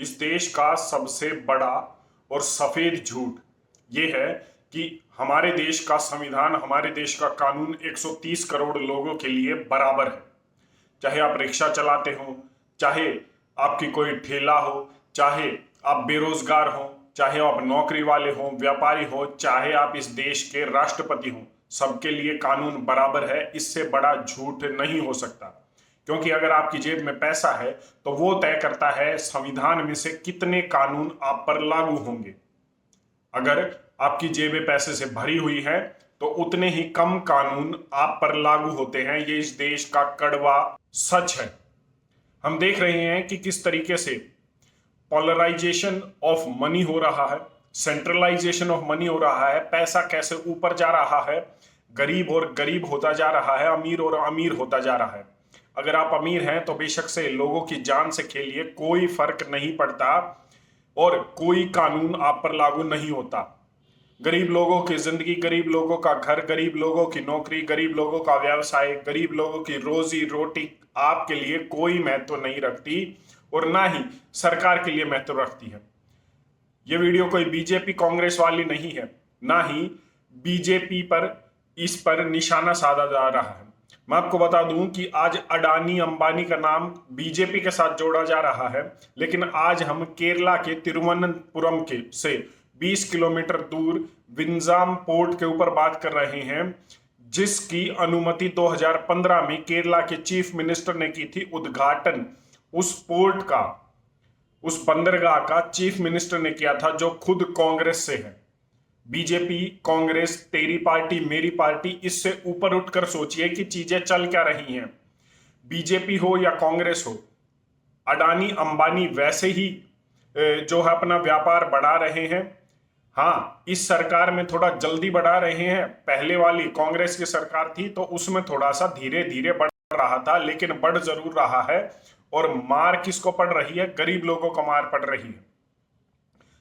इस देश का सबसे बड़ा और सफेद झूठ ये है कि हमारे देश का संविधान, हमारे देश का कानून 130 करोड़ लोगों के लिए बराबर है। चाहे आप रिक्शा चलाते हो, चाहे आपकी कोई ठेला हो, चाहे आप बेरोजगार हो, चाहे आप नौकरी वाले हो, व्यापारी हो, चाहे आप इस देश के राष्ट्रपति हो, सबके लिए कानून बराबर है। इससे बड़ा झूठ नहीं हो सकता। क्योंकि अगर आपकी जेब में पैसा है तो वो तय करता है संविधान में से कितने कानून आप पर लागू होंगे। अगर आपकी जेबें पैसे से भरी हुई है तो उतने ही कम कानून आप पर लागू होते हैं। ये इस देश का कड़वा सच है। हम देख रहे हैं कि किस तरीके से पॉलराइजेशन ऑफ मनी हो रहा है, सेंट्रलाइजेशन ऑफ मनी हो रहा है, पैसा कैसे ऊपर जा रहा है, गरीब और गरीब होता जा रहा है, अमीर और अमीर होता जा रहा है। अगर आप अमीर हैं तो बेशक से लोगों की जान से खेलिए, कोई फर्क नहीं पड़ता और कोई कानून आप पर लागू नहीं होता। गरीब लोगों की जिंदगी, गरीब लोगों का घर, गरीब लोगों की नौकरी, गरीब लोगों का व्यवसाय, गरीब लोगों की रोजी रोटी आपके लिए कोई महत्व नहीं रखती और ना ही सरकार के लिए महत्व रखती है। ये वीडियो कोई बीजेपी कांग्रेस वाली नहीं है, ना ही बीजेपी पर इस पर निशाना साधा जा रहा है। मैं आपको बता दूं कि आज अडानी अंबानी का नाम बीजेपी के साथ जोड़ा जा रहा है, लेकिन आज हम केरला के तिरुवनंतपुरम के से 20 किलोमीटर दूर विंजाम पोर्ट के ऊपर बात कर रहे हैं, जिसकी अनुमति 2015 में केरला के चीफ मिनिस्टर ने की थी। उद्घाटन उस पोर्ट का, उस बंदरगाह का चीफ मिनिस्टर ने किया था, जो खुद कांग्रेस से है। बीजेपी, कांग्रेस, तेरी पार्टी, मेरी पार्टी, इससे ऊपर उठकर सोचिए कि चीजें चल क्या रही हैं। बीजेपी हो या कांग्रेस हो, अडानी अंबानी वैसे ही जो है अपना व्यापार बढ़ा रहे हैं। हाँ, इस सरकार में थोड़ा जल्दी बढ़ा रहे हैं। पहले वाली कांग्रेस की सरकार थी तो उसमें थोड़ा सा धीरे धीरे बढ़ रहा था, लेकिन बढ़ जरूर रहा है। और मार किसको पड़ रही है? गरीब लोगों को मार पड़ रही है।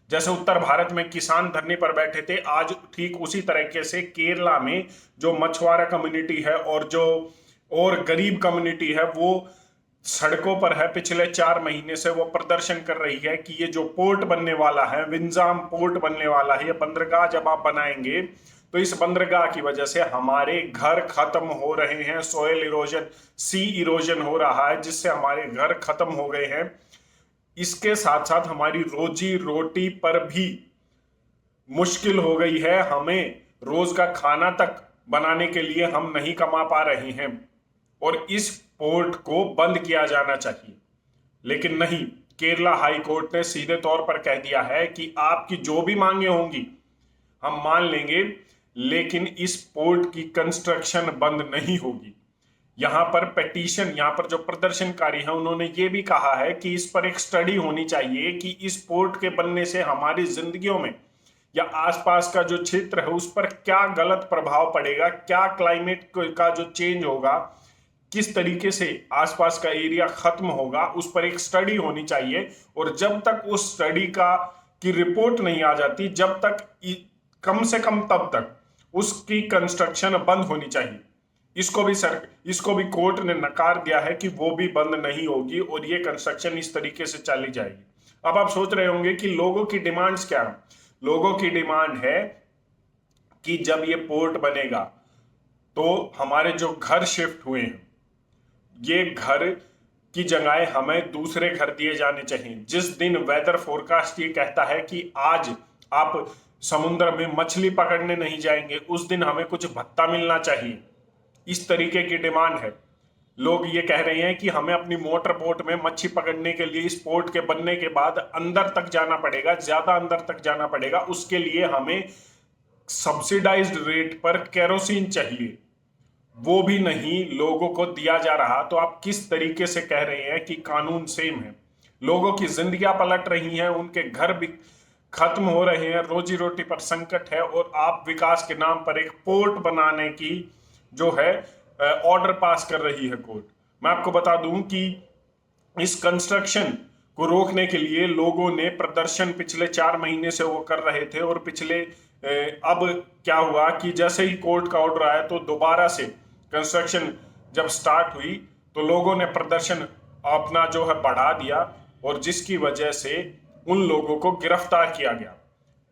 जैसे उत्तर भारत में किसान धरने पर बैठे थे, आज ठीक उसी तरीके से केरला में जो मछुआरा कम्युनिटी है और गरीब कम्युनिटी है, वो सड़कों पर है। पिछले 4 महीने से वो प्रदर्शन कर रही है कि ये जो पोर्ट बनने वाला है, विंजाम पोर्ट बनने वाला है, ये बंदरगाह जब आप बनाएंगे तो इस बंदरगाह की वजह से हमारे घर खत्म हो रहे हैं। सोयल इरोजन, सी इरोजन हो रहा है, जिससे हमारे घर खत्म हो गए हैं। इसके साथ साथ हमारी रोजी रोटी पर भी मुश्किल हो गई है। हमें रोज का खाना तक बनाने के लिए हम नहीं कमा पा रहे हैं और इस पोर्ट को बंद किया जाना चाहिए। लेकिन नहीं, केरला हाई कोर्ट ने सीधे तौर पर कह दिया है कि आपकी जो भी मांगे होंगी हम मान लेंगे, लेकिन इस पोर्ट की कंस्ट्रक्शन बंद नहीं होगी। यहां पर पेटिशन, यहां पर जो प्रदर्शनकारी हैं, उन्होंने ये भी कहा है कि इस पर एक स्टडी होनी चाहिए कि इस पोर्ट के बनने से हमारी जिंदगियों में या आसपास का जो क्षेत्र है उस पर क्या गलत प्रभाव पड़ेगा, क्या क्लाइमेट का जो चेंज होगा, किस तरीके से आसपास का एरिया खत्म होगा, उस पर एक स्टडी होनी चाहिए। और जब तक उस स्टडी की रिपोर्ट नहीं आ जाती, जब तक कम से कम तब तक उसकी कंस्ट्रक्शन बंद होनी चाहिए। इसको भी कोर्ट ने नकार दिया है कि वो भी बंद नहीं होगी और ये कंस्ट्रक्शन इस तरीके से चली जाएगी। अब आप सोच रहे होंगे कि लोगों की डिमांड्स क्या है। लोगों की डिमांड है कि जब ये पोर्ट बनेगा तो हमारे जो घर शिफ्ट हुए हैं, ये घर की जगह हमें दूसरे घर दिए जाने चाहिए। जिस दिन वेदर फोरकास्ट ये कहता है कि आज आप समुद्र में मछली पकड़ने नहीं जाएंगे, उस दिन हमें कुछ भत्ता मिलना चाहिए। इस तरीके की डिमांड है। लोग ये कह रहे हैं कि हमें अपनी मोटर बोट में मच्छी पकड़ने के लिए इस पोर्ट के बनने के बाद अंदर तक जाना पड़ेगा, ज्यादा अंदर तक जाना पड़ेगा। उसके लिए हमें सब्सिडाइज्ड रेट पर केरोसिन चाहिए, वो भी नहीं लोगों को दिया जा रहा। तो आप किस तरीके से कह रहे हैं कि कानून सेम है? लोगों की जिंदगियां पलट रही हैं, उनके घर भी खत्म हो रहे हैं, रोजी रोटी पर संकट है, और आप विकास के नाम पर एक पोर्ट बनाने की जो है ऑर्डर पास कर रही है कोर्ट। मैं आपको बता दूं कि इस कंस्ट्रक्शन को रोकने के लिए लोगों ने प्रदर्शन पिछले 4 महीने से वो कर रहे थे। और अब क्या हुआ कि जैसे ही कोर्ट का ऑर्डर आया तो दोबारा से कंस्ट्रक्शन जब स्टार्ट हुई तो लोगों ने प्रदर्शन अपना जो है बढ़ा दिया। और जिसकी वजह से उन लोगों को गिरफ्तार किया गया।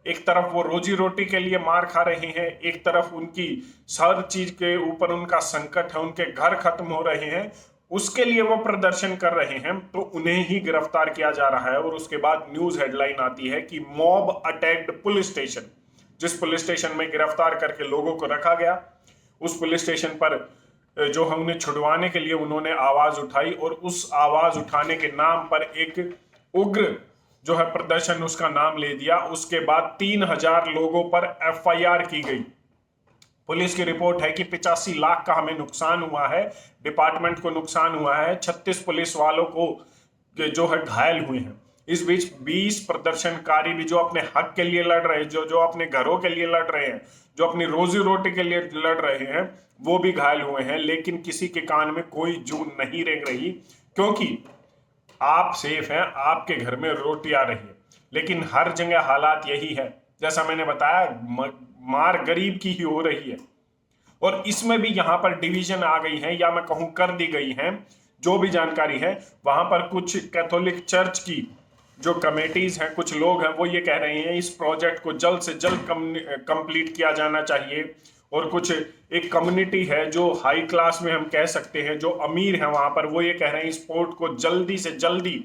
एक तरफ वो रोजी रोटी के लिए मार खा रहे हैं, एक तरफ उनकी हर चीज के ऊपर उनका संकट है, उनके घर खत्म हो रहे हैं, उसके लिए वो प्रदर्शन कर रहे हैं, तो उन्हें ही गिरफ्तार किया जा रहा है। और उसके बाद न्यूज हेडलाइन आती है कि मॉब अटैक्ड पुलिस स्टेशन। जिस पुलिस स्टेशन में गिरफ्तार करके लोगों को रखा गया, उस पुलिस स्टेशन पर जो है उन्हें छुड़वाने के लिए उन्होंने आवाज उठाई, और उस आवाज उठाने के नाम पर एक उग्र जो है प्रदर्शन उसका नाम ले दिया। उसके बाद 3000 लोगों पर एफआईआर की गई। पुलिस की रिपोर्ट है कि 85 लाख का हमें नुकसान हुआ है, डिपार्टमेंट को नुकसान हुआ है, 36 पुलिस वालों को जो है घायल हुए हैं। इस बीच 20 प्रदर्शनकारी भी जो अपने हक के लिए लड़ रहे हैं, जो अपने घरों के लिए लड़ रहे हैं, जो अपनी रोजी रोटी के लिए लड़ रहे हैं, वो भी घायल हुए हैं। लेकिन किसी के कान में कोई जू नहीं रेंग रही, क्योंकि आप सेफ हैं, आपके घर में रोटी आ रही है। लेकिन हर जगह हालात यही है, जैसा मैंने बताया, मार गरीब की ही हो रही है। और इसमें भी यहां पर डिवीजन आ गई है, या मैं कहूं कर दी गई है। जो भी जानकारी है, वहां पर कुछ कैथोलिक चर्च की जो कमेटीज हैं, कुछ लोग हैं, वो ये कह रहे हैं इस प्रोजेक्ट को जल्द से जल्द कंप्लीट किया जाना चाहिए। और कुछ एक कम्युनिटी है जो हाई क्लास में हम कह सकते हैं, जो अमीर है वहां पर, वो ये कह रहे हैं इस पोर्ट को जल्दी से जल्दी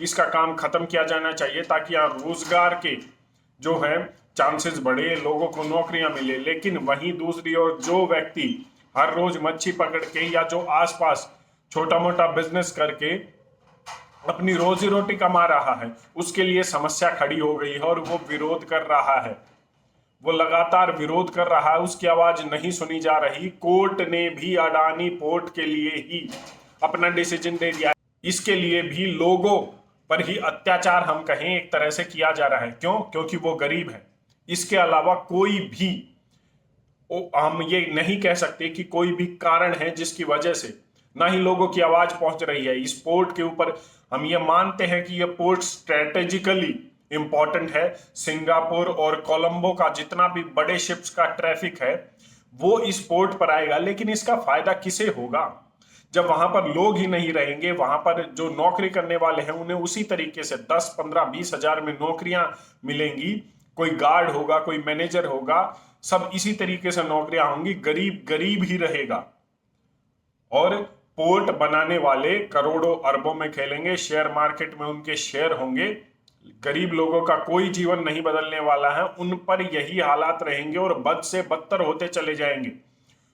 इसका काम खत्म किया जाना चाहिए, ताकि यहाँ रोजगार के जो है चांसेस बढ़े, लोगों को नौकरियां मिले। लेकिन वहीं दूसरी ओर जो व्यक्ति हर रोज मच्छी पकड़ के या जो आसपास छोटा मोटा बिजनेस करके अपनी रोजी रोटी कमा रहा है, उसके लिए समस्या खड़ी हो गई है और वो विरोध कर रहा है। वो लगातार विरोध कर रहा है, उसकी आवाज नहीं सुनी जा रही। कोर्ट ने भी अडानी पोर्ट के लिए ही अपना डिसीजन दे दिया। इसके लिए भी लोगों पर ही अत्याचार हम कहें एक तरह से किया जा रहा है। क्यों? क्योंकि वो गरीब है। इसके अलावा कोई भी हम ये नहीं कह सकते कि कोई भी कारण है जिसकी वजह से ना ही लोगों की आवाज पहुंच रही है इस पोर्ट के ऊपर। हम ये मानते हैं कि यह पोर्ट स्ट्रेटेजिकली इंपॉर्टेंट है। सिंगापुर और कोलंबो का जितना भी बड़े शिप्स का ट्रैफिक है वो इस पोर्ट पर आएगा, लेकिन इसका फायदा किसे होगा? जब वहां पर लोग ही नहीं रहेंगे, वहां पर जो नौकरी करने वाले हैं उन्हें उसी तरीके से 10, 15, 20 हजार में नौकरियां मिलेंगी। कोई गार्ड होगा, कोई मैनेजर होगा, सब इसी तरीके से नौकरियां होंगी। गरीब गरीब ही रहेगा। और पोर्ट बनाने वाले करोड़ों अरबों में खेलेंगे, शेयर मार्केट में उनके शेयर होंगे। गरीब लोगों का कोई जीवन नहीं बदलने वाला है, उन पर यही हालात रहेंगे और बद से बदतर होते चले जाएंगे।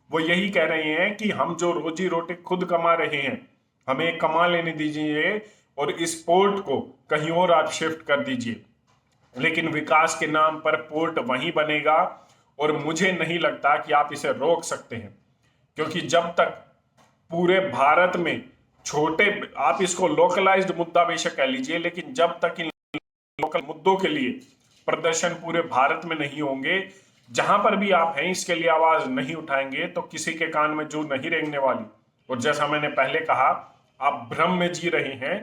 वो यही कह रहे हैं कि हम जो रोजी रोटी खुद कमा रहे हैं, हमें कमा लेने दीजिए और इस पोर्ट को कहीं और आप शिफ्ट कर दीजिए। लेकिन विकास के नाम पर पोर्ट वहीं बनेगा और मुझे नहीं लगता कि आप इसे रोक सकते हैं, क्योंकि जब तक पूरे भारत में छोटे, आप इसको लोकलाइज्ड मुद्दा बेशक कह लीजिए, लेकिन जब तक इन लोकल मुद्दों के लिए प्रदर्शन पूरे भारत में नहीं होंगे, जहां पर भी आप हैं इसके लिए आवाज नहीं उठाएंगे, तो किसी के कान में जू नहीं रेंगने वाली। और जैसा मैंने पहले कहा, आप भ्रम में जी रहे हैं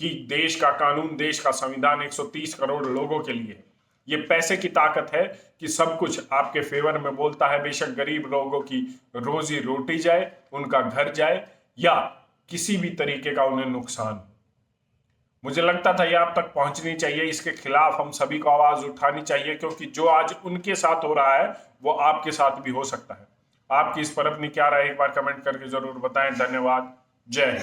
कि देश का कानून, देश का संविधान 130 करोड़ लोगों के लिए। ये पैसे की ताकत है कि सब कुछ आपके फेवर में बोलता है। बेशक गरीब लोगों की रोजी रोटी जाए, उनका घर जाए, या किसी भी तरीके का उन्हें नुकसान। मुझे लगता था ये आप तक पहुंचनी चाहिए, इसके खिलाफ हम सभी को आवाज उठानी चाहिए, क्योंकि जो आज उनके साथ हो रहा है वो आपके साथ भी हो सकता है। आपकी इस पर अपनी क्या राय एक बार कमेंट करके जरूर बताएं। धन्यवाद। जय हिंद।